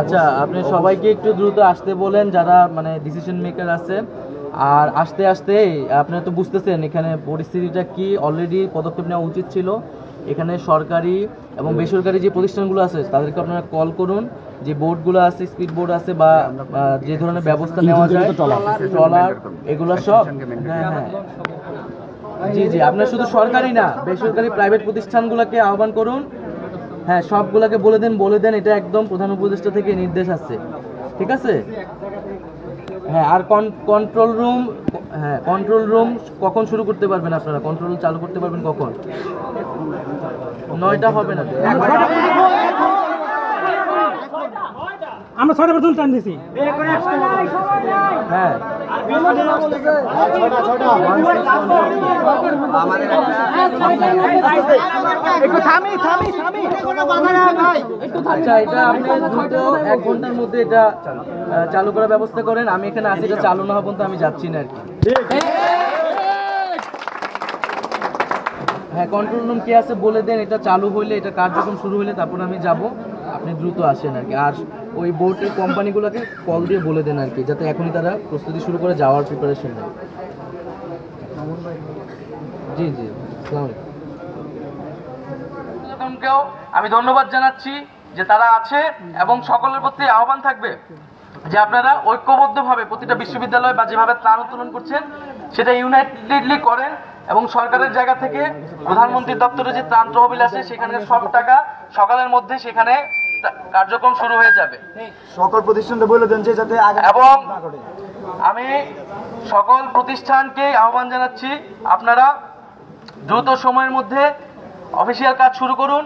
আচ্ছা, আপনি সবাইকে একটু দ্রুত আসতে বলেন যারা মানে ডিসিশন মেকার আছে। আর আস্তে আস্তে আপনারা তো বুঝতেছেন এখানে পরিস্থিতিটা কি, অলরেডি পদক্ষেপ নেওয়া উচিত ছিল। এখানে সরকারি এবং বেসরকারি যে প্রতিষ্ঠানগুলো আছে তাদেরকে আপনারা কল করুন, যে বোর্ডগুলো আছে, স্পিড বোর্ড আছে বা যে ধরনের ব্যবস্থা নেওয়া যায়, ট্রলার, এগুলো সব। হ্যাঁ হ্যাঁ, জি জি, আপনার শুধু সরকারি না, বেসরকারি প্রাইভেট প্রতিষ্ঠানগুলোকে আহ্বান করুন। হ্যাঁ, সবগুলোকে বলে দেন এটা একদম প্রধান উপদেষ্টা থেকে নির্দেশ আছে, ঠিক আছে? হ্যাঁ, আর কন্ট্রোল রুম কখন শুরু করতে পারবেন আপনারা? কন্ট্রোল রুম চালু করতে পারবেন কখন? 9টা হবে না, আমরা 6টা পর্যন্ত টাইম দিছি। হ্যাঁ, আচ্ছা, এটা আপনি দ্রুত 1 ঘন্টার মধ্যে এটা চালু করার ব্যবস্থা করেন। আমি এখানে আছি, এটা চালু না হওয়া পর্যন্ত আমি যাচ্ছি না আর কি। হ্যাঁ, কন্ট্রোল রুম কে আছে বলে দেন, এটা চালু হইলে, এটা কার্যক্রম শুরু হলে তারপর আমি যাব। আপনি দ্রুত আসেন আর কি। আর ওই বোর্ডের কোম্পানিগুলোকে কল দিয়ে বলে দেন আর কি, যাতে এখনই তারা প্রস্তুতি শুরু করে যাওয়ার প্রিপারেশন নেয়। জি জি, আসসালামু আলাইকুম। আমি ধন্যবাদ জানাচ্ছি যে তারা আছে এবং সকলের প্রতি আহ্বান থাকবে যে আপনারা ঐক্যবদ্ধভাবে প্রতিটা বিশ্ববিদ্যালয় বা যেভাবে ত্রাণ উত্তোলন করছেন সেটা ইউনাইটেডলি করেন এবং সরকারের জায়গা থেকে প্রধানমন্ত্রীর দপ্তরে যে ত্রাণ তহবিল আছে সেখানে সব টাকা সকালের মধ্যে সেখানে কার্যক্রম শুরু হয়ে যাবে। সকল প্রতিষ্ঠানকে বলে দেন যে যাতে এবং আমি সকল প্রতিষ্ঠানকে আহ্বান জানাচ্ছি আপনারা দ্রুত সময়ের মধ্যে অফিসিয়াল কাজ শুরু করুন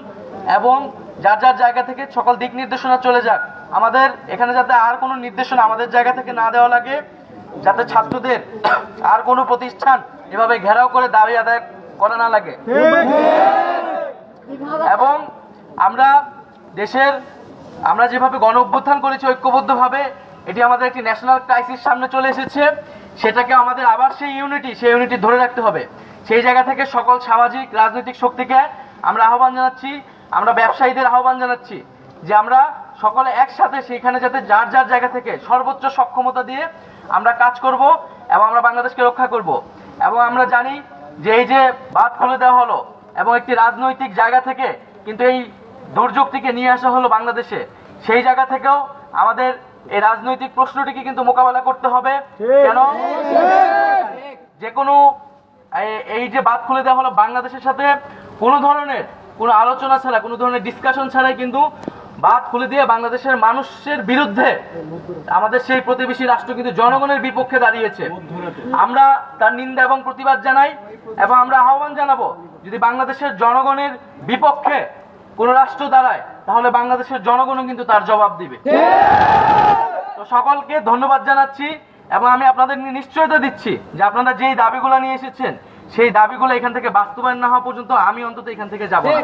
এবং যার যার জায়গা থেকে সকল দিক নির্দেশনা চলে যাক। আমাদের এখানে যাতে আর কোনো নির্দেশনা আমাদের জায়গা থেকে না দেওয়া লাগে, যাতে ছাত্রদের আর কোনো প্রতিষ্ঠান এভাবে ঘেরাও করে দাবি আদায় করা না লাগে। এবং আমরা যেভাবে গণ অভ্যুত্থান করেছি ঐক্যবদ্ধভাবে, এটি আমাদের একটি ন্যাশনাল ক্রাইসিস সামনে চলে এসেছে, সেটাকে আমাদের আবার সেই ইউনিটি ধরে রাখতে হবে। সেই জায়গা থেকে সকল সামাজিক রাজনৈতিক শক্তিকে আমরা আহ্বান জানাচ্ছি, আমরা ব্যবসায়ীদের আহ্বান জানাচ্ছি যে আমরা সকলে একসাথে সেইখানে যাতে যার যার জায়গা থেকে সর্বোচ্চ সক্ষমতা দিয়ে আমরা কাজ করব এবং আমরা বাংলাদেশকে রক্ষা করব। এবং আমরা জানি যে এই যে বাঁধ খুলে দেওয়া হলো এবং একটি রাজনৈতিক জায়গা থেকে কিন্তু এই দুর্যোগটিকে নিয়ে আসা হলো বাংলাদেশে, সেই জায়গা থেকেও আমাদের এই রাজনৈতিক প্রশ্নটিকে কিন্তু মোকাবেলা করতে হবে। কেন যে কোনো এই যে বাঁধ খুলে দেওয়া হলো বাংলাদেশের সাথে কোনো ধরনের কোনো আলোচনা ছাড়া, কোনো ধরনের ডিসকাশন ছাড়াই কিন্তু বাঁধ খুলে দিয়ে বাংলাদেশের মানুষের বিরুদ্ধে আমাদের সেই প্রতিবেশী রাষ্ট্র কিন্তু জনগণের বিপক্ষে দাঁড়িয়েছে। আমরা তার নিন্দা এবং প্রতিবাদ জানাই এবং আমরা আহ্বান জানাবো যদি বাংলাদেশের জনগণের বিপক্ষে কোন রাষ্ট্র দাঁড়ায় তাহলে বাংলাদেশের জনগণও কিন্তু তার জবাব দিবে। তো সকলকে ধন্যবাদ জানাচ্ছি এবং আমি আপনাদের নিশ্চয়তা দিচ্ছি যে আপনারা যেই দাবিগুলো নিয়ে এসেছেন সেই দাবিগুলো এখান থেকে বাস্তবায়ন না হওয়া পর্যন্ত আমি অন্তত এখান থেকে যাব না।